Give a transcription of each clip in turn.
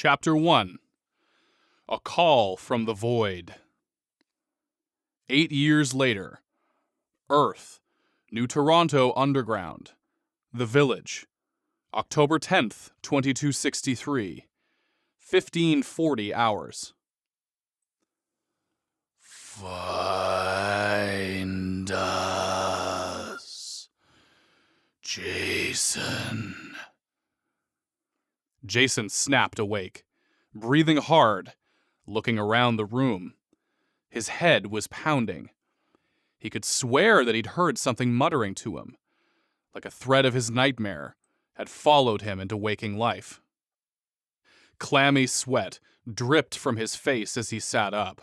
Chapter 1. A Call from the Void. 8 years later. Earth. New Toronto Underground. The Village. October 10th, 2263. 1540 hours. Find us, Jason. Jason snapped awake, breathing hard, looking around the room. His head was pounding. He could swear that he'd heard something muttering to him, like a thread of his nightmare had followed him into waking life. Clammy sweat dripped from his face as he sat up,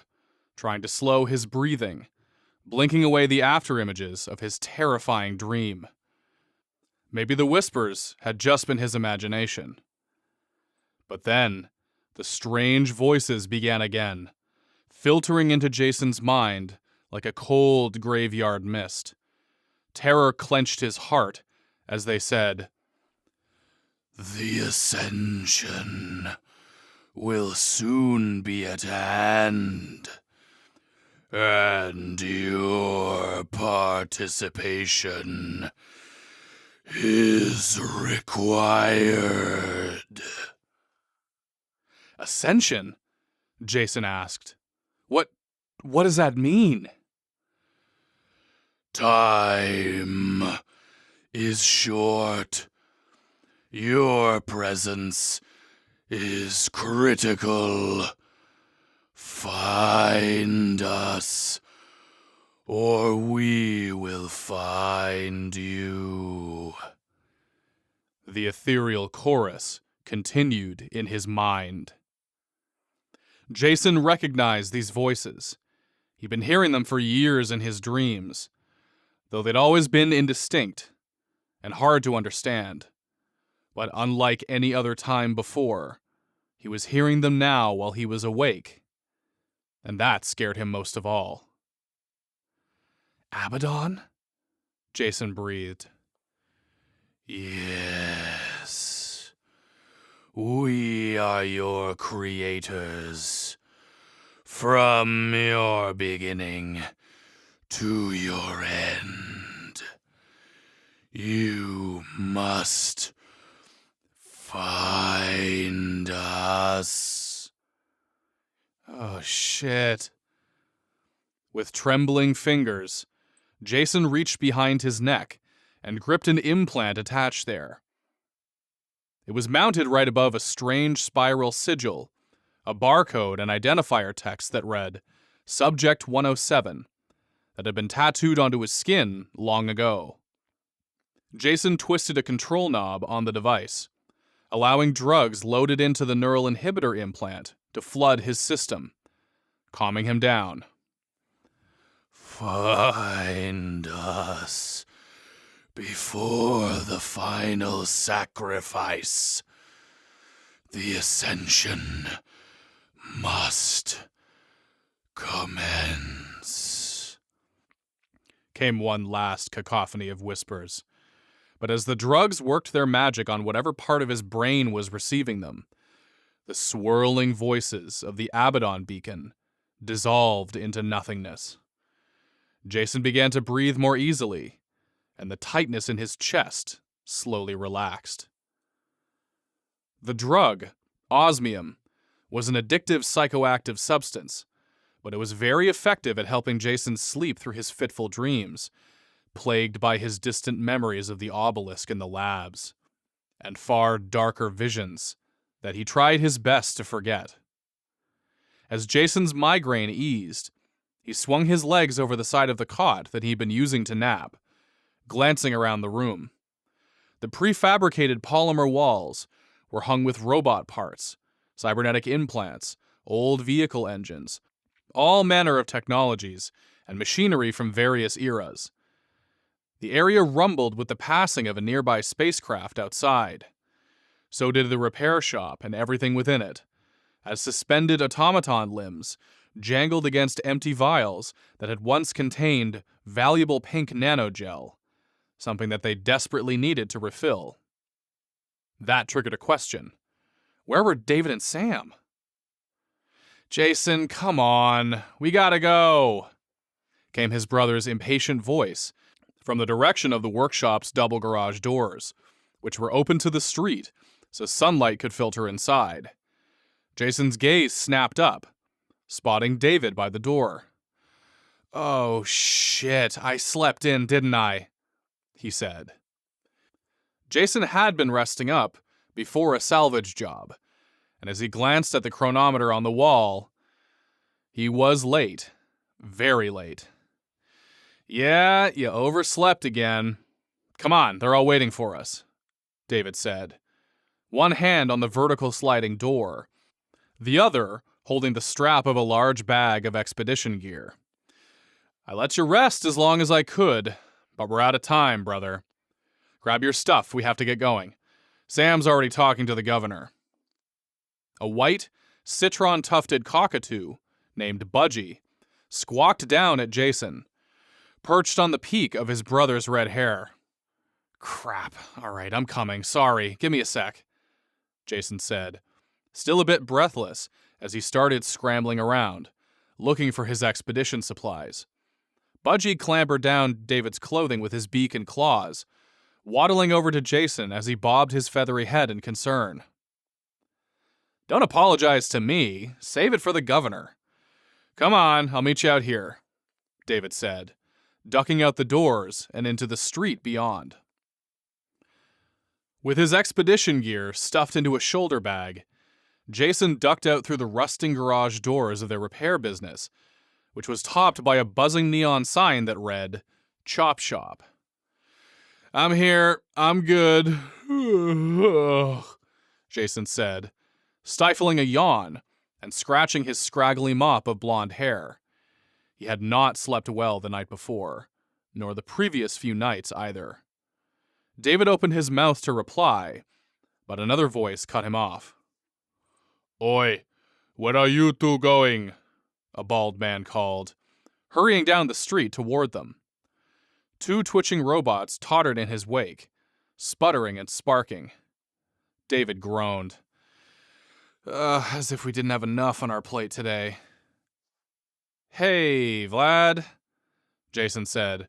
trying to slow his breathing, blinking away the afterimages of his terrifying dream. Maybe the whispers had just been his imagination. But then, the strange voices began again, filtering into Jason's mind like a cold graveyard mist. Terror clenched his heart as they said, "The ascension will soon be at hand, and your participation is required." "Ascension?" Jason asked. What does that mean?" "Time is short. Your presence is critical. Find us, or we will find you." The ethereal chorus continued in his mind. Jason recognized these voices. He'd been hearing them for years in his dreams, though they'd always been indistinct and hard to understand. But unlike any other time before, he was hearing them now while he was awake, and that scared him most of all. "Abaddon?" Jason breathed. "Yes. We are your creators. From your beginning to your end, you must find us." Oh, shit. With trembling fingers, Jason reached behind his neck and gripped an implant attached there. It was mounted right above a strange spiral sigil, a barcode and identifier text that read, Subject 107, that had been tattooed onto his skin long ago. Jason twisted a control knob on the device, allowing drugs loaded into the neural inhibitor implant to flood his system, calming him down. "Find us before the final sacrifice. The ascension must commence," came one last cacophony of whispers. But as the drugs worked their magic on whatever part of his brain was receiving them, the swirling voices of the ABADDON beacon dissolved into nothingness. Jason began to breathe more easily, and the tightness in his chest slowly relaxed. The drug, osmium, was an addictive psychoactive substance, but it was very effective at helping Jason sleep through his fitful dreams, plagued by his distant memories of the obelisk in the labs, and far darker visions that he tried his best to forget. As Jason's migraine eased, he swung his legs over the side of the cot that he'd been using to nap, glancing around the room. The prefabricated polymer walls were hung with robot parts, cybernetic implants, old vehicle engines, all manner of technologies and machinery from various eras. The area rumbled with the passing of a nearby spacecraft outside. So did the repair shop and everything within it, as suspended automaton limbs jangled against empty vials that had once contained valuable pink nanogel, something that they desperately needed to refill. That triggered a question. Where were David and Sam? Jason, come on. We gotta go, came his brother's impatient voice from the direction of the workshop's double garage doors, which were open to the street so sunlight could filter inside. Jason's gaze snapped up, spotting David by the door. Oh, shit, I slept in, didn't I? He said. Jason had been resting up before a salvage job, and as he glanced at the chronometer on the wall, he was late. Very late. Yeah, you overslept again. Come on, they're all waiting for us, David said, one hand on the vertical sliding door, the other holding the strap of a large bag of expedition gear. I let you rest as long as I could, but we're out of time, brother. Grab your stuff, we have to get going. Sam's already talking to the governor. A white, citron-tufted cockatoo named Budgie squawked down at Jason, perched on the peak of his brother's red hair. Crap, all right, I'm coming, sorry, give me a sec, Jason said, still a bit breathless as he started scrambling around, looking for his expedition supplies. Budgie clambered down David's clothing with his beak and claws, waddling over to Jason as he bobbed his feathery head in concern. Don't apologize to me. Save it for the governor. Come on, I'll meet you out here, David said, ducking out the doors and into the street beyond. With his expedition gear stuffed into a shoulder bag, Jason ducked out through the rusting garage doors of their repair business, which was topped by a buzzing neon sign that read, Chop Shop. I'm here. I'm good. Jason said, stifling a yawn and scratching his scraggly mop of blonde hair. He had not slept well the night before, nor the previous few nights either. David opened his mouth to reply, but another voice cut him off. Oi, where are you two going? A bald man called, hurrying down the street toward them. Two twitching robots tottered in his wake, sputtering and sparking. David groaned. As if we didn't have enough on our plate today. Hey, Vlad, Jason said,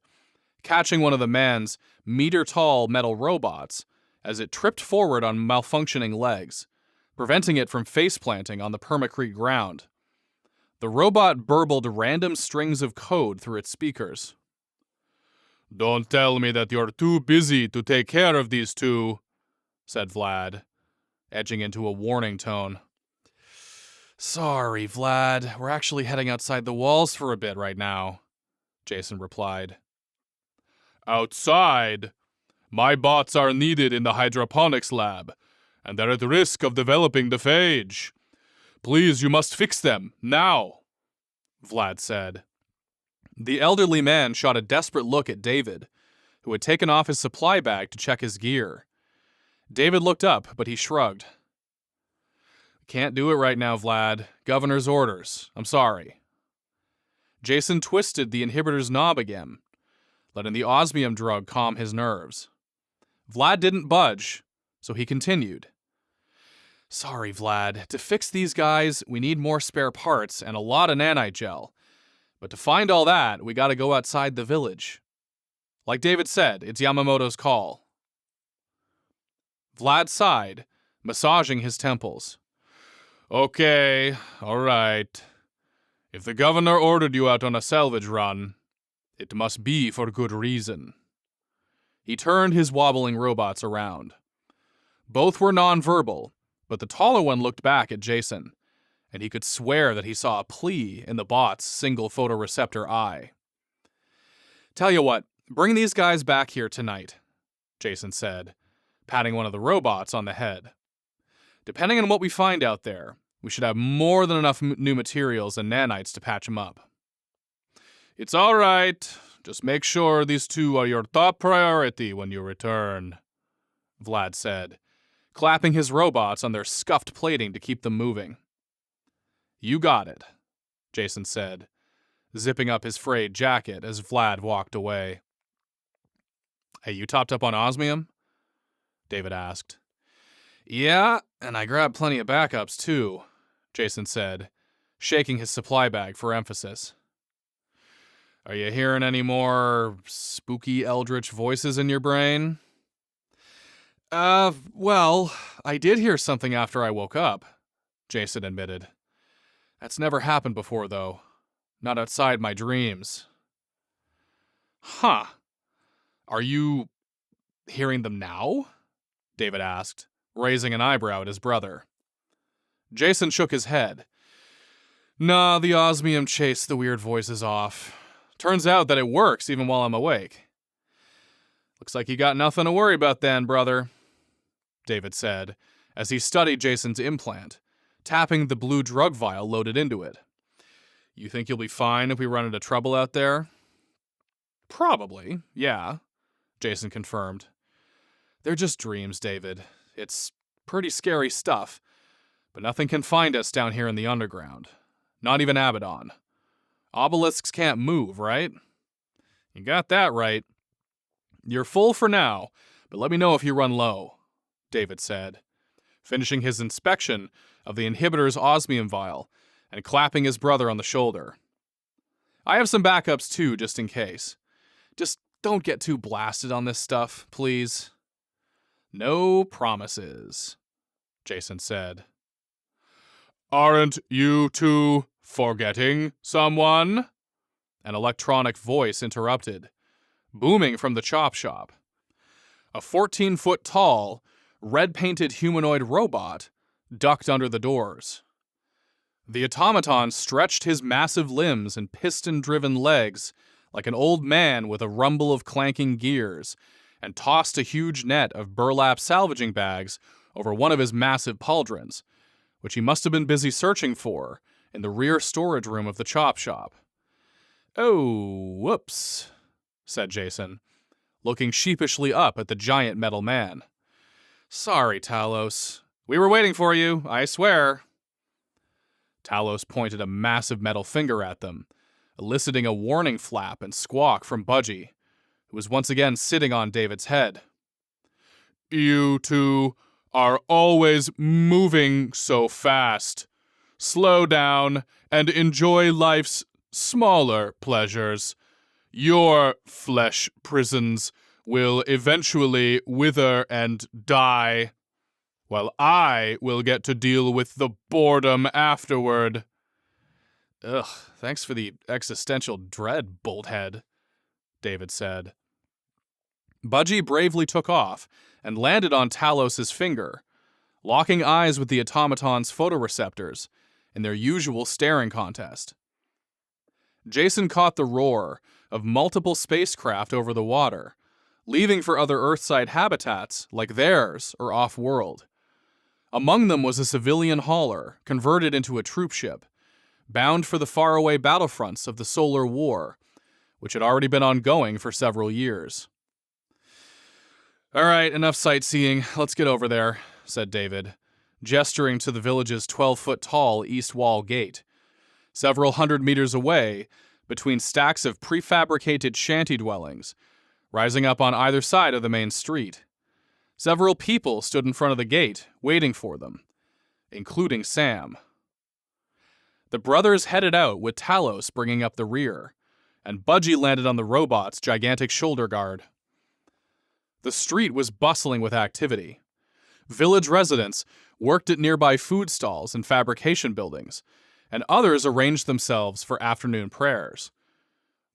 catching one of the man's meter-tall metal robots as it tripped forward on malfunctioning legs, preventing it from face-planting on the permacrete ground. The robot burbled random strings of code through its speakers. Don't tell me that you're too busy to take care of these two, said Vlad, edging into a warning tone. Sorry, Vlad. We're actually heading outside the walls for a bit right now, Jason replied. Outside? My bots are needed in the hydroponics lab, and they're at risk of developing the phage. Please, you must fix them, now, Vlad said. The elderly man shot a desperate look at David, who had taken off his supply bag to check his gear. David looked up, but he shrugged. Can't do it right now, Vlad. Governor's orders. I'm sorry. Jason twisted the inhibitor's knob again, letting the osmium drug calm his nerves. Vlad didn't budge, so he continued. Sorry, Vlad. To fix these guys, we need more spare parts and a lot of nanite gel. But to find all that, we gotta go outside the village. Like David said, it's Yamamoto's call. Vlad sighed, massaging his temples. Okay, all right. If the governor ordered you out on a salvage run, it must be for good reason. He turned his wobbling robots around. Both were nonverbal, but the taller one looked back at Jason, and he could swear that he saw a plea in the bot's single photoreceptor eye. Tell you what, bring these guys back here tonight, Jason said, patting one of the robots on the head. Depending on what we find out there, we should have more than enough new materials and nanites to patch them up. It's all right. Just make sure these two are your top priority when you return, Vlad said, clapping his robots on their scuffed plating to keep them moving. You got it, Jason said, zipping up his frayed jacket as Vlad walked away. Hey, you topped up on osmium? David asked. Yeah, and I grabbed plenty of backups too, Jason said, shaking his supply bag for emphasis. Are you hearing any more spooky eldritch voices in your brain? Well, I did hear something after I woke up, Jason admitted. That's never happened before, though. Not outside my dreams. Huh. Are you hearing them now? David asked, raising an eyebrow at his brother. Jason shook his head. Nah, the osmium chased the weird voices off. Turns out that it works even while I'm awake. Looks like you got nothing to worry about then, brother, David said, as he studied Jason's implant, tapping the blue drug vial loaded into it. You think you'll be fine if we run into trouble out there? Probably, yeah, Jason confirmed. They're just dreams, David. It's pretty scary stuff, but nothing can find us down here in the underground. Not even ABADDON. Obelisks can't move, right? You got that right. You're full for now, but let me know if you run low, David said, finishing his inspection of the inhibitor's osmium vial and clapping his brother on the shoulder. I have some backups too, just in case. Just don't get too blasted on this stuff, please. No promises, Jason said. Aren't you two forgetting someone? An electronic voice interrupted, booming from the chop shop. A 14-foot tall, red-painted humanoid robot ducked under the doors. The automaton stretched his massive limbs and piston-driven legs like an old man with a rumble of clanking gears, and tossed a huge net of burlap salvaging bags over one of his massive pauldrons, which he must have been busy searching for in the rear storage room of the chop shop. Oh, whoops, said Jason, looking sheepishly up at the giant metal man. Sorry, Talos. We were waiting for you, I swear. Talos pointed a massive metal finger at them, eliciting a warning flap and squawk from Budgie, who was once again sitting on David's head. You two are always moving so fast. Slow down and enjoy life's smaller pleasures. Your flesh prisons will eventually wither and die, while I will get to deal with the boredom afterward. Ugh, thanks for the existential dread, Bolthead, David said. Budgie bravely took off and landed on Talos's finger, locking eyes with the automaton's photoreceptors in their usual staring contest. Jason caught the roar of multiple spacecraft over the water, leaving for other Earthside habitats like theirs or off-world. Among them was a civilian hauler converted into a troop ship, bound for the faraway battlefronts of the Solar War, which had already been ongoing for several years. All right, enough sightseeing. Let's get over there, said David, gesturing to the village's 12-foot-tall east wall gate, several hundred meters away between stacks of prefabricated shanty dwellings, rising up on either side of the main street. Several people stood in front of the gate, waiting for them, including Sam. The brothers headed out with Talos bringing up the rear, and Budgie landed on the robot's gigantic shoulder guard. The street was bustling with activity. Village residents worked at nearby food stalls and fabrication buildings, and others arranged themselves for afternoon prayers.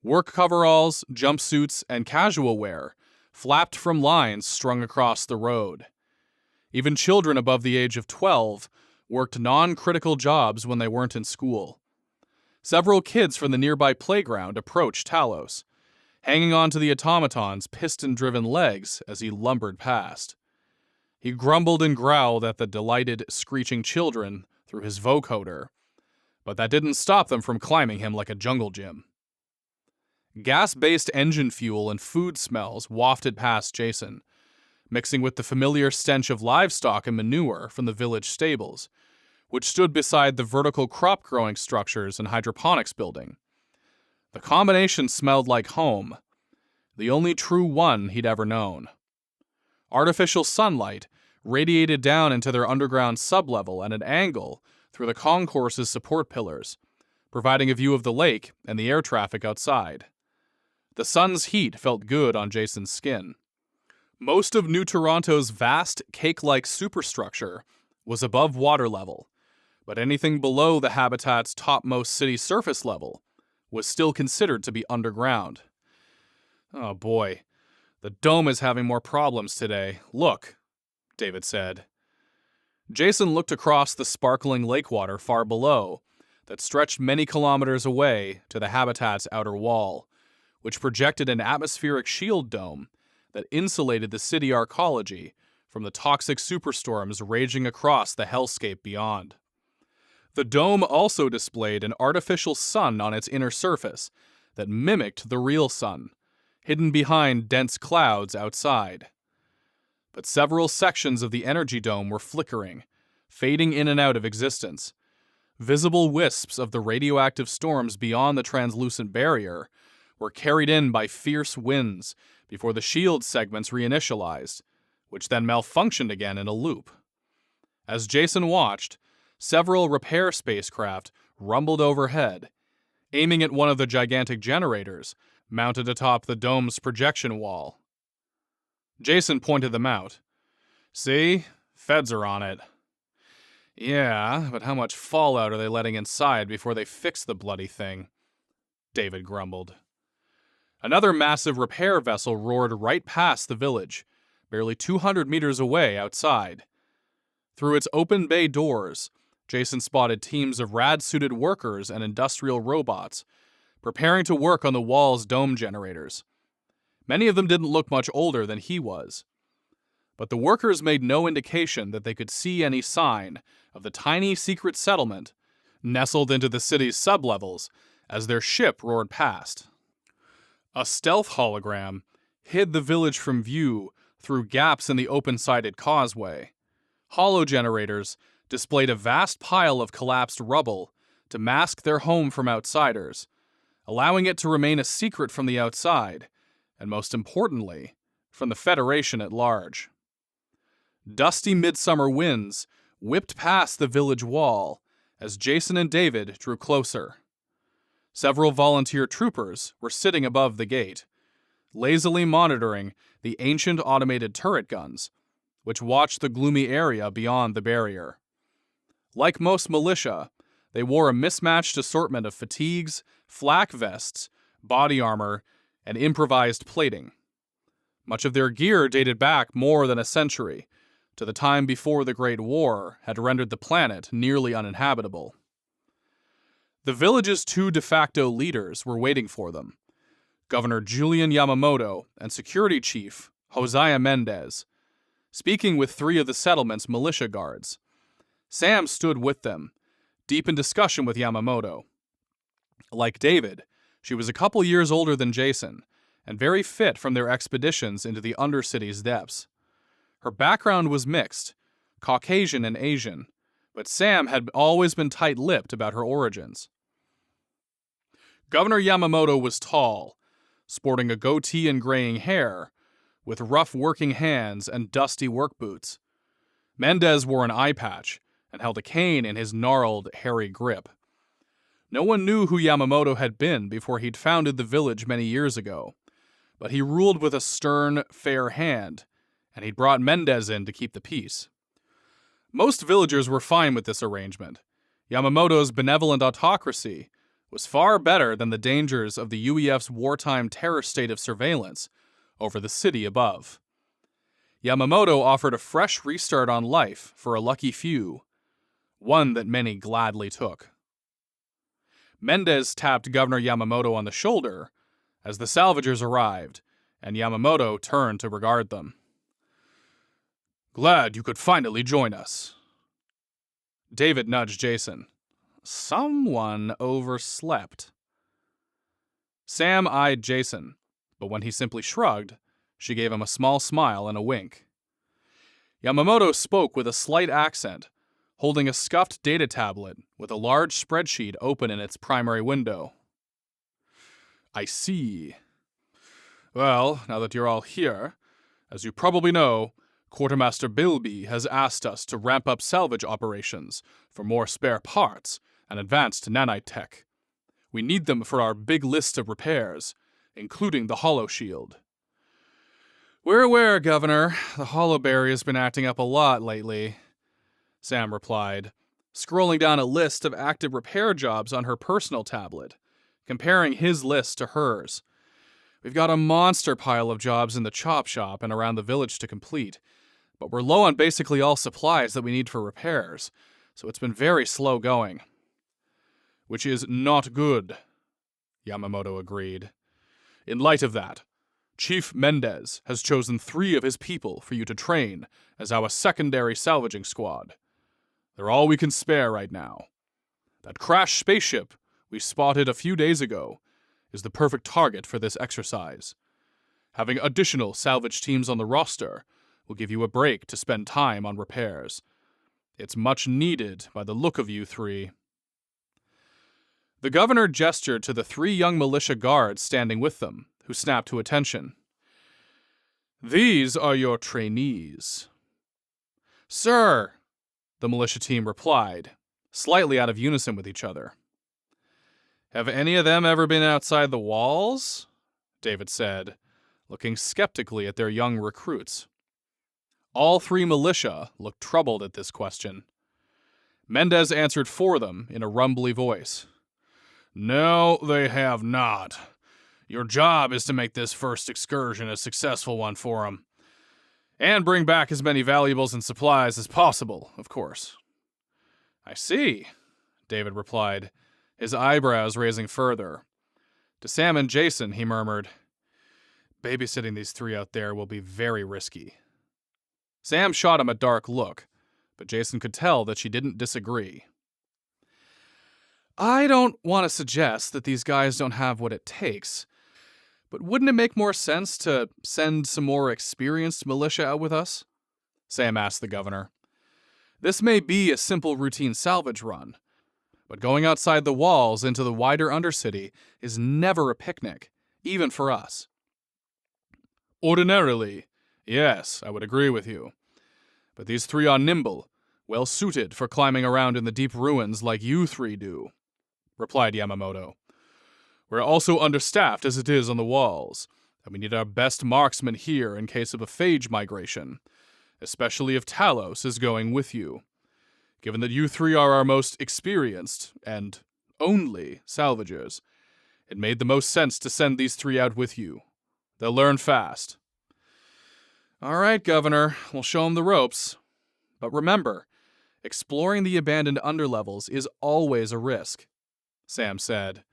Work coveralls, jumpsuits, and casual wear flapped from lines strung across the road. Even children above the age of 12 worked non-critical jobs when they weren't in school. Several kids from the nearby playground approached Talos, hanging onto the automaton's piston-driven legs as he lumbered past. He grumbled and growled at the delighted, screeching children through his vocoder, but that didn't stop them from climbing him like a jungle gym. Gas-based engine fuel and food smells wafted past Jason, mixing with the familiar stench of livestock and manure from the village stables, which stood beside the vertical crop-growing structures and hydroponics building. The combination smelled like home, the only true one he'd ever known. Artificial sunlight radiated down into their underground sublevel at an angle through the concourse's support pillars, providing a view of the lake and the air traffic outside. The sun's heat felt good on Jason's skin. Most of New Toronto's vast, cake-like superstructure was above water level, but anything below the habitat's topmost city surface level was still considered to be underground. Oh boy, the dome is having more problems today. Look, David said. Jason looked across the sparkling lake water far below that stretched many kilometers away to the habitat's outer wall, which projected an atmospheric shield dome that insulated the city-arcology from the toxic superstorms raging across the hellscape beyond. The dome also displayed an artificial sun on its inner surface that mimicked the real sun, hidden behind dense clouds outside. But several sections of the energy dome were flickering, fading in and out of existence. Visible wisps of the radioactive storms beyond the translucent barrier were carried in by fierce winds before the shield segments reinitialized, which then malfunctioned again in a loop. As Jason watched, several repair spacecraft rumbled overhead, aiming at one of the gigantic generators mounted atop the dome's projection wall. Jason pointed them out. See? Feds are on it. Yeah, but how much fallout are they letting inside before they fix the bloody thing? David grumbled. Another massive repair vessel roared right past the village, barely 200 meters away outside. Through its open bay doors, Jason spotted teams of rad-suited workers and industrial robots, preparing to work on the wall's dome generators. Many of them didn't look much older than he was. But the workers made no indication that they could see any sign of the tiny secret settlement nestled into the city's sublevels as their ship roared past. A stealth hologram hid the village from view through gaps in the open-sided causeway. Holo generators displayed a vast pile of collapsed rubble to mask their home from outsiders, allowing it to remain a secret from the outside, and most importantly, from the Federation at large. Dusty midsummer winds whipped past the village wall as Jason and David drew closer. Several volunteer troopers were sitting above the gate, lazily monitoring the ancient automated turret guns, which watched the gloomy area beyond the barrier. Like most militia, they wore a mismatched assortment of fatigues, flak vests, body armor, and improvised plating. Much of their gear dated back more than a century, to the time before the Great War had rendered the planet nearly uninhabitable. The village's two de facto leaders were waiting for them, Governor Julian Yamamoto and Security Chief Josiah Mendez, speaking with three of the settlement's militia guards. Sam stood with them, deep in discussion with Yamamoto. Like David, she was a couple years older than Jason, and very fit from their expeditions into the Undercity's depths. Her background was mixed, Caucasian and Asian, but Sam had always been tight-lipped about her origins. Governor Yamamoto was tall, sporting a goatee and graying hair, with rough working hands and dusty work boots. Mendez wore an eye patch and held a cane in his gnarled, hairy grip. No one knew who Yamamoto had been before he'd founded the village many years ago, but he ruled with a stern, fair hand, and he'd brought Mendez in to keep the peace. Most villagers were fine with this arrangement. Yamamoto's benevolent autocracy was far better than the dangers of the UEF's wartime terror state of surveillance over the city above. Yamamoto offered a fresh restart on life for a lucky few, one that many gladly took. Mendez tapped Governor Yamamoto on the shoulder as the salvagers arrived, and Yamamoto turned to regard them. "Glad you could finally join us." David nudged Jason. Someone overslept. Sam eyed Jason, but when he simply shrugged, she gave him a small smile and a wink. Yamamoto spoke with a slight accent, holding a scuffed data tablet with a large spreadsheet open in its primary window. "I see. Well, now that you're all here, as you probably know, Quartermaster Bilby has asked us to ramp up salvage operations for more spare parts and advanced nanite tech. We need them for our big list of repairs, including the hollow shield. We're aware, Governor. The Hollowberry has been acting up a lot lately, Sam replied, scrolling down a list of active repair jobs on her personal tablet, comparing his list to hers. We've got a monster pile of jobs in the chop shop and around the village to complete, but we're low on basically all supplies that we need for repairs, so it's been very slow going. Which is not good, Yamamoto agreed. In light of that, Chief Mendez has chosen 3 of his people for you to train as our secondary salvaging squad. They're all we can spare right now. That crashed spaceship we spotted a few days ago is the perfect target for this exercise. Having additional salvage teams on the roster will give you a break to spend time on repairs. It's much needed by the look of you 3. The governor gestured to the 3 young militia guards standing with them, who snapped to attention. These are your trainees. Sir, the militia team replied, slightly out of unison with each other. Have any of them ever been outside the walls? David said, looking skeptically at their young recruits. All 3 militia looked troubled at this question. Mendez answered for them in a rumbly voice. No, they have not. Your job is to make this first excursion a successful one for them. And bring back as many valuables and supplies as possible, of course. I see, David replied, his eyebrows raising further. To Sam and Jason, he murmured, babysitting these 3 out there will be very risky. Sam shot him a dark look, but Jason could tell that she didn't disagree. I don't want to suggest that these guys don't have what it takes, but wouldn't it make more sense to send some more experienced militia out with us? Sam asked the governor. This may be a simple routine salvage run, but going outside the walls into the wider Undercity is never a picnic, even for us. Ordinarily, yes, I would agree with you. But these 3 are nimble, well suited for climbing around in the deep ruins like you 3 do, replied Yamamoto. We're also understaffed as it is on the walls, and we need our best marksmen here in case of a phage migration, especially if Talos is going with you. Given that you 3 are our most experienced, and only, salvagers, it made the most sense to send these 3 out with you. They'll learn fast. All right, Governor, we'll show them the ropes. But remember, exploring the abandoned underlevels is always a risk, Sam said,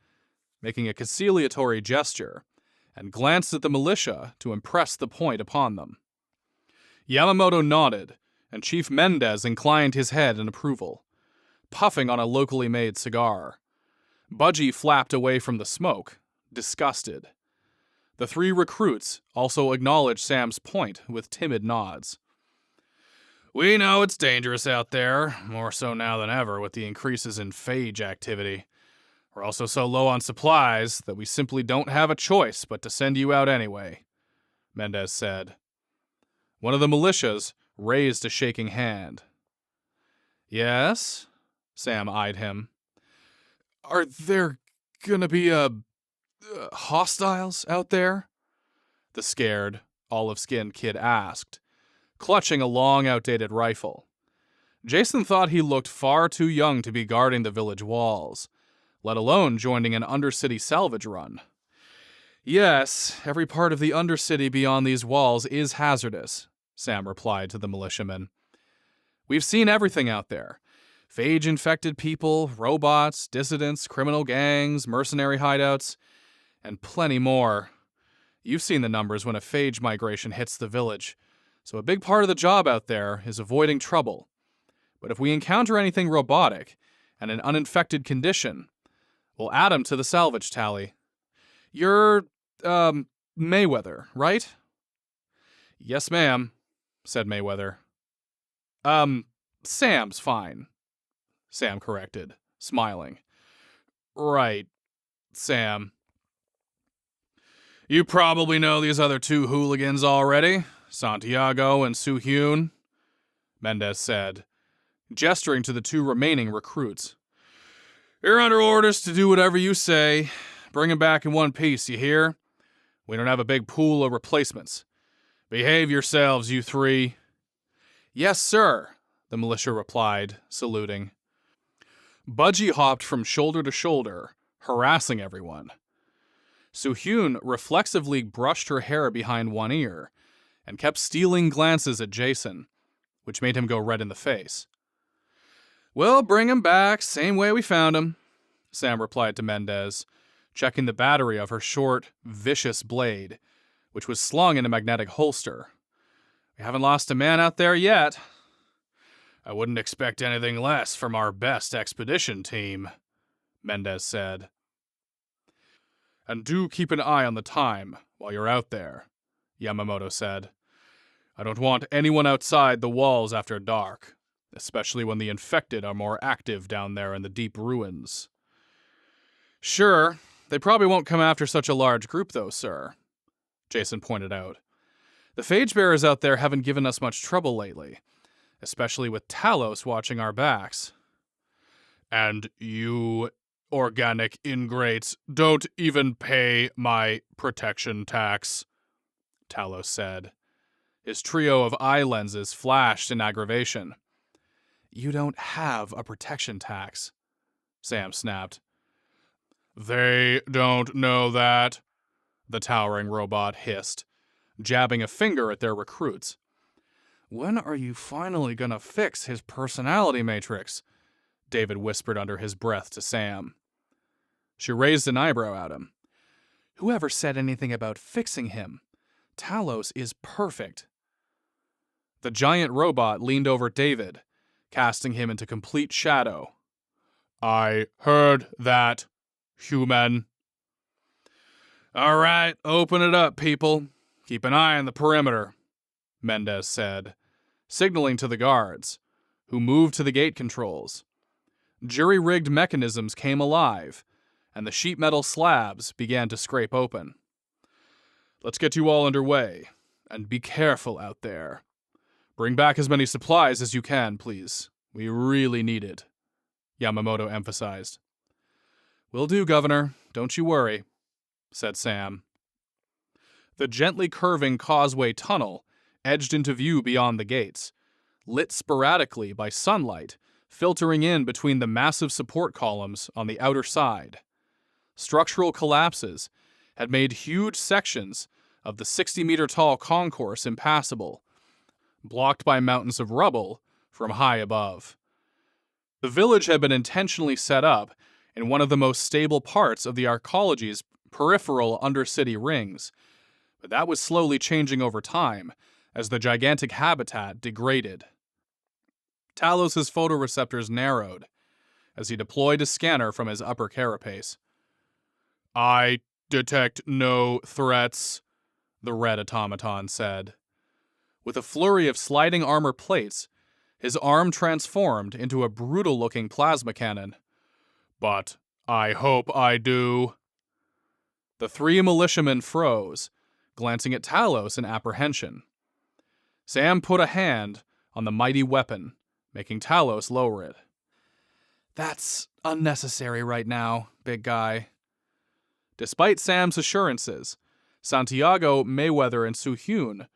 making a conciliatory gesture, and glanced at the militia to impress the point upon them. Yamamoto nodded, and Chief Mendez inclined his head in approval, puffing on a locally made cigar. Budgie flapped away from the smoke, disgusted. The 3 recruits also acknowledged Sam's point with timid nods. We know it's dangerous out there, more so now than ever with the increases in phage activity. We're also so low on supplies that we simply don't have a choice but to send you out anyway, Mendez said. One of the militias raised a shaking hand. Yes? Sam eyed him. Are there gonna be, hostiles out there? The scared, olive-skinned kid asked, clutching a long, outdated rifle. Jason thought he looked far too young to be guarding the village walls, let alone joining an Undercity salvage run. Yes, every part of the Undercity beyond these walls is hazardous, Sam replied to the militiaman. We've seen everything out there. Phage-infected people, robots, dissidents, criminal gangs, mercenary hideouts, and plenty more. You've seen the numbers when a phage migration hits the village, so a big part of the job out there is avoiding trouble. But if we encounter anything robotic and an uninfected condition, we'll add them to the salvage tally. You're, Mayweather, right? Yes, ma'am, said Mayweather. Sam's fine, Sam corrected, smiling. Right, Sam. You probably know these other 2 hooligans already, Santiago and Soo-hyun, Mendez said, gesturing to the 2 remaining recruits. You're under orders to do whatever you say. Bring him back in one piece, you hear? We don't have a big pool of replacements. Behave yourselves, you 3. Yes, sir, the militia replied, saluting. Budgie hopped from shoulder to shoulder, harassing everyone. Soo-hyun reflexively brushed her hair behind one ear and kept stealing glances at Jason, which made him go red in the face. We'll bring him back, same way we found him, Sam replied to Mendez, checking the battery of her short, vicious blade, which was slung in a magnetic holster. We haven't lost a man out there yet. I wouldn't expect anything less from our best expedition team, Mendez said. And do keep an eye on the time while you're out there, Yamamoto said. I don't want anyone outside the walls after dark, especially when the infected are more active down there in the deep ruins. Sure, they probably won't come after such a large group though, sir, Jason pointed out. The phage bearers out there haven't given us much trouble lately, especially with Talos watching our backs. And you organic ingrates don't even pay my protection tax, Talos said. His trio of eye lenses flashed in aggravation. You don't have a protection tax, Sam snapped. They don't know that, the towering robot hissed, jabbing a finger at their recruits. When are you finally gonna fix his personality matrix? David whispered under his breath to Sam. She raised an eyebrow at him. Whoever said anything about fixing him? Talos is perfect. The giant robot leaned over David, casting him into complete shadow. I heard that, human. All right, open it up, people. Keep an eye on the perimeter, Mendez said, signaling to the guards, who moved to the gate controls. Jury-rigged mechanisms came alive, and the sheet metal slabs began to scrape open. Let's get you all underway, and be careful out there. Bring back as many supplies as you can, please. We really need it, Yamamoto emphasized. Will do, Governor. Don't you worry, said Sam. The gently curving causeway tunnel edged into view beyond the gates, lit sporadically by sunlight filtering in between the massive support columns on the outer side. Structural collapses had made huge sections of the 60-meter-tall concourse impassable, blocked by mountains of rubble from high above. The village had been intentionally set up in one of the most stable parts of the arcology's peripheral undercity rings, but that was slowly changing over time as the gigantic habitat degraded. Talos' photoreceptors narrowed as he deployed a scanner from his upper carapace. I detect no threats, the red automaton said. With a flurry of sliding armor plates, his arm transformed into a brutal-looking plasma cannon. But I hope I do. The 3 militiamen froze, glancing at Talos in apprehension. Sam put a hand on the mighty weapon, making Talos lower it. That's unnecessary right now, big guy. Despite Sam's assurances, Santiago, Mayweather, and Soo-hyun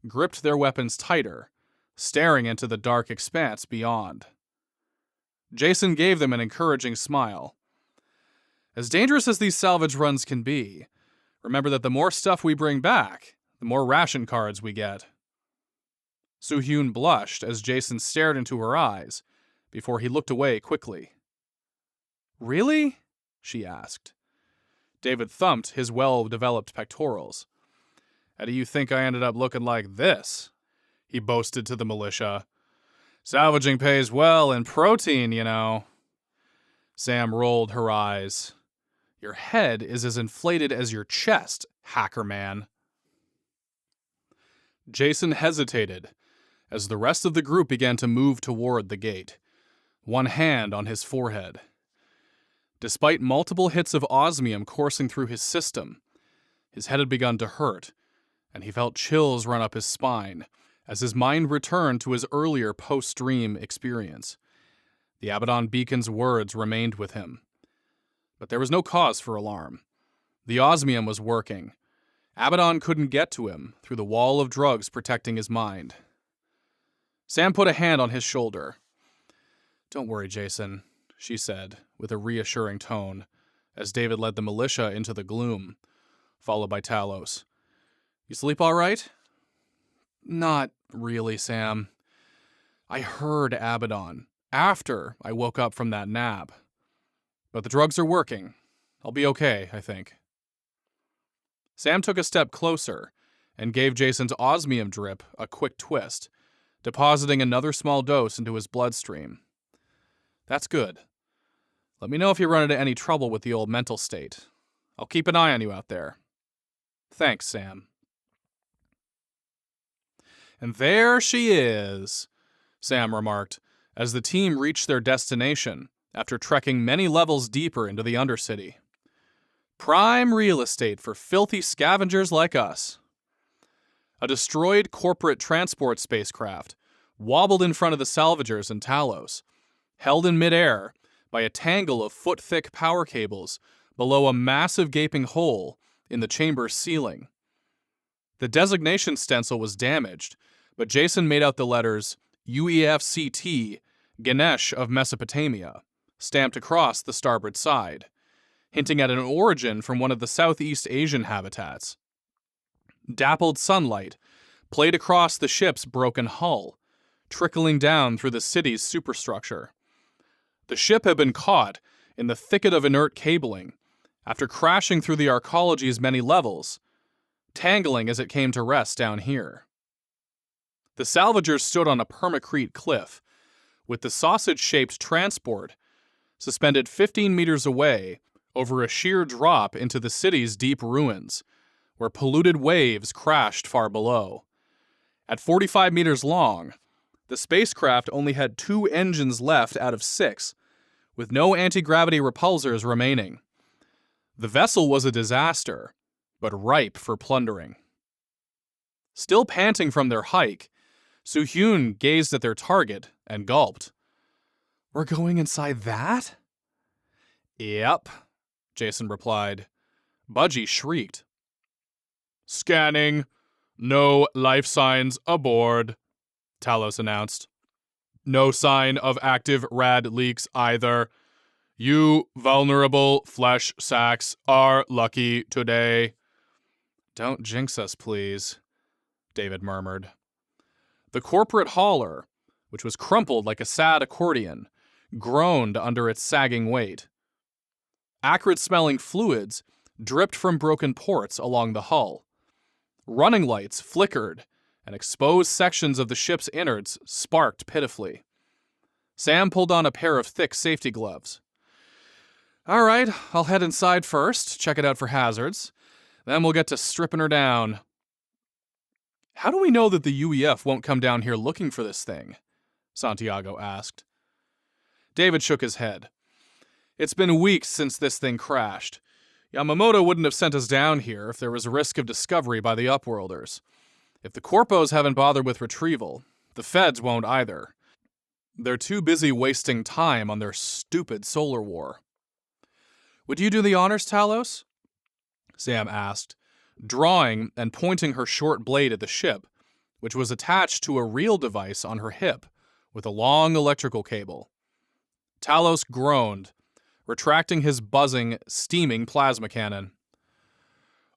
gripped their weapons tighter, staring into the dark expanse beyond. Jason gave them an encouraging smile. As dangerous as these salvage runs can be, remember that the more stuff we bring back, the more ration cards we get. Soo-hyun blushed as Jason stared into her eyes, before he looked away quickly. Really? She asked. David thumped his well-developed pectorals. How do you think I ended up looking like this? He boasted to the militia. Salvaging pays well in protein, you know. Sam rolled her eyes. Your head is as inflated as your chest, hacker man. Jason hesitated as the rest of the group began to move toward the gate, one hand on his forehead. Despite multiple hits of osmium coursing through his system, his head had begun to hurt, and he felt chills run up his spine as his mind returned to his earlier post-dream experience. The ABADDON beacon's words remained with him. But there was no cause for alarm. The osmium was working. ABADDON couldn't get to him through the wall of drugs protecting his mind. Sam put a hand on his shoulder. "Don't worry, Jason," she said, with a reassuring tone, as David led the militia into the gloom, followed by Talos. "You sleep all right?" "Not really, Sam. I heard ABADDON after I woke up from that nap. But the drugs are working. I'll be okay, I think." Sam took a step closer and gave Jason's osmium drip a quick twist, depositing another small dose into his bloodstream. "That's good. Let me know if you run into any trouble with the old mental state. I'll keep an eye on you out there." "Thanks, Sam." "And there she is," Sam remarked, as the team reached their destination after trekking many levels deeper into the Undercity. "Prime real estate for filthy scavengers like us." A destroyed corporate transport spacecraft wobbled in front of the salvagers and Talos, held in midair by a tangle of foot-thick power cables below a massive gaping hole in the chamber's ceiling. The designation stencil was damaged, but Jason made out the letters UEFCT, Ganesh of Mesopotamia, stamped across the starboard side, hinting at an origin from one of the Southeast Asian habitats. Dappled sunlight played across the ship's broken hull, trickling down through the city's superstructure. The ship had been caught in the thicket of inert cabling after crashing through the arcology's many levels, tangling as it came to rest down here. The salvagers stood on a permacrete cliff, with the sausage-shaped transport suspended 15 meters away over a sheer drop into the city's deep ruins, where polluted waves crashed far below. At 45 meters long, the spacecraft only had 2 engines left out of 6, with no anti-gravity repulsors remaining. The vessel was a disaster, but ripe for plundering. Still panting from their hike, Soo-Hyun gazed at their target and gulped. "We're going inside that?" "Yep," Jason replied. Budgie shrieked. "Scanning. No life signs aboard," Talos announced. "No sign of active rad leaks either. You vulnerable flesh sacks are lucky today." "Don't jinx us, please," David murmured. The corporate hauler, which was crumpled like a sad accordion, groaned under its sagging weight. Acrid-smelling fluids dripped from broken ports along the hull. Running lights flickered, and exposed sections of the ship's innards sparked pitifully. Sam pulled on a pair of thick safety gloves. "All right, I'll head inside first, check it out for hazards. Then we'll get to stripping her down." "How do we know that the UEF won't come down here looking for this thing?" Santiago asked. David shook his head. "It's been weeks since this thing crashed. Yamamoto wouldn't have sent us down here if there was a risk of discovery by the Upworlders. If the Corpos haven't bothered with retrieval, the Feds won't either. They're too busy wasting time on their stupid solar war." "Would you do the honors, Talos?" Sam asked, drawing and pointing her short blade at the ship, which was attached to a reel device on her hip with a long electrical cable. Talos groaned, retracting his buzzing, steaming plasma cannon.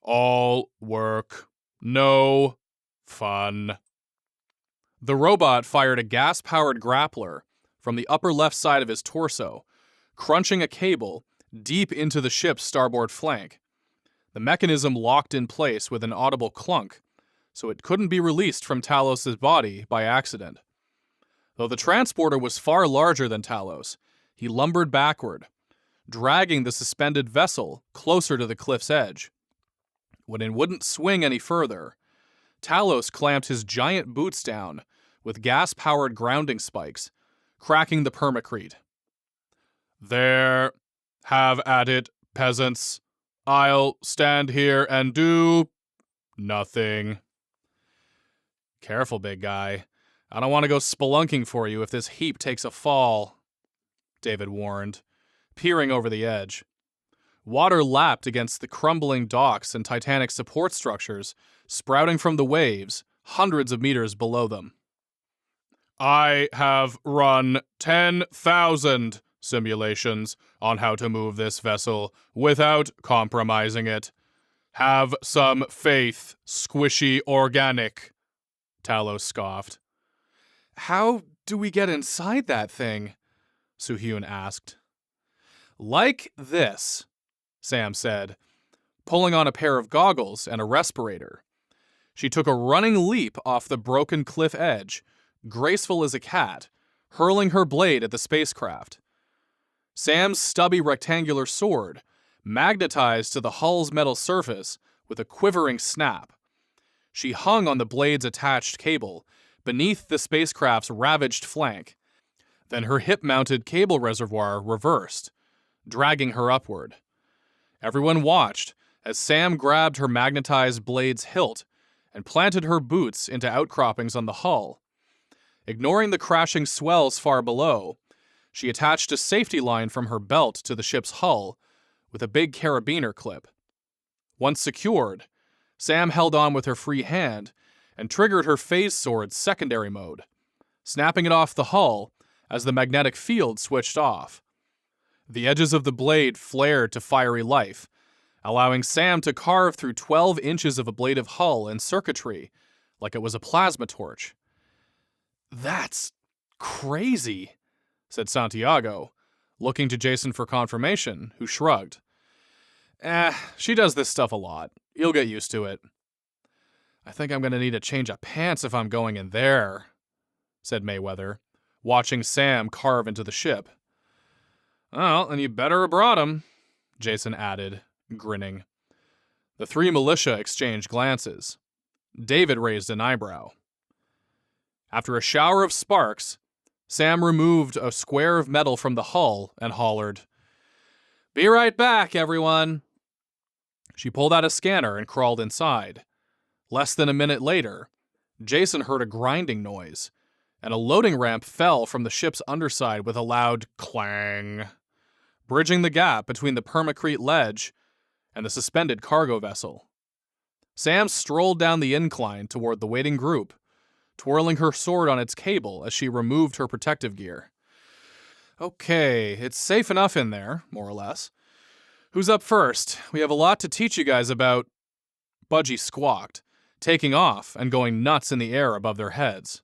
"All work, no fun." The robot fired a gas-powered grappler from the upper left side of his torso, crunching a cable deep into the ship's starboard flank. The mechanism locked in place with an audible clunk, so it couldn't be released from Talos' body by accident. Though the transporter was far larger than Talos, he lumbered backward, dragging the suspended vessel closer to the cliff's edge. When it wouldn't swing any further, Talos clamped his giant boots down with gas-powered grounding spikes, cracking the permacrete. "There, have at it, peasants. I'll stand here and do nothing." Careful, big guy. I don't want to go spelunking for you if this heap takes a fall, David warned, peering over the edge. Water lapped against the crumbling docks and titanic support structures sprouting from the waves hundreds of meters below them. I have run 10,000 simulations on how to move this vessel without compromising it. Have some faith, squishy organic, Talos scoffed. How do we get inside that thing? Suhyun asked. Like this, Sam said, pulling on a pair of goggles and a respirator. She took a running leap off the broken cliff edge, graceful as a cat, hurling her blade at the spacecraft. Sam's stubby rectangular sword magnetized to the hull's metal surface with a quivering snap. She hung on the blade's attached cable beneath the spacecraft's ravaged flank. Then her hip-mounted cable reservoir reversed, dragging her upward. Everyone watched as Sam grabbed her magnetized blade's hilt and planted her boots into outcroppings on the hull. Ignoring the crashing swells far below, she attached a safety line from her belt to the ship's hull with a big carabiner clip. Once secured, Sam held on with her free hand and triggered her phase sword's secondary mode, snapping it off the hull as the magnetic field switched off. The edges of the blade flared to fiery life, allowing Sam to carve through 12 inches of ablative hull and circuitry like it was a plasma torch. That's crazy, said Santiago, looking to Jason for confirmation, who shrugged. She does this stuff a lot. You'll get used to it. I think I'm going to need a change of pants if I'm going in there, said Mayweather, watching Sam carve into the ship. Well, then you better have brought 'em, Jason added, grinning. The three militia exchanged glances. David raised an eyebrow. After a shower of sparks, Sam removed a square of metal from the hull and hollered, "Be right back, everyone." She pulled out a scanner and crawled inside. Less than a minute later, Jason heard a grinding noise, and a loading ramp fell from the ship's underside with a loud clang, bridging the gap between the permacrete ledge and the suspended cargo vessel. Sam strolled down the incline toward the waiting group, twirling her sword on its cable as she removed her protective gear. Okay, it's safe enough in there, more or less. Who's up first? We have a lot to teach you guys about. Budgie squawked, taking off and going nuts in the air above their heads.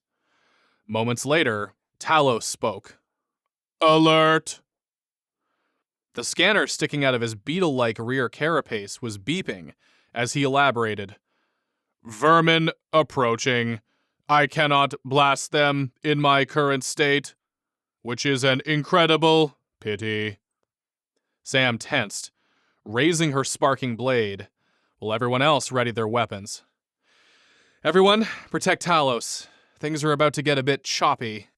Moments later, Talos spoke. Alert! The scanner sticking out of his beetle-like rear carapace was beeping as he elaborated. Vermin approaching. I cannot blast them in my current state, which is an incredible pity. Sam tensed, raising her sparking blade, while everyone else readied their weapons. Everyone, protect Talos. Things are about to get a bit choppy.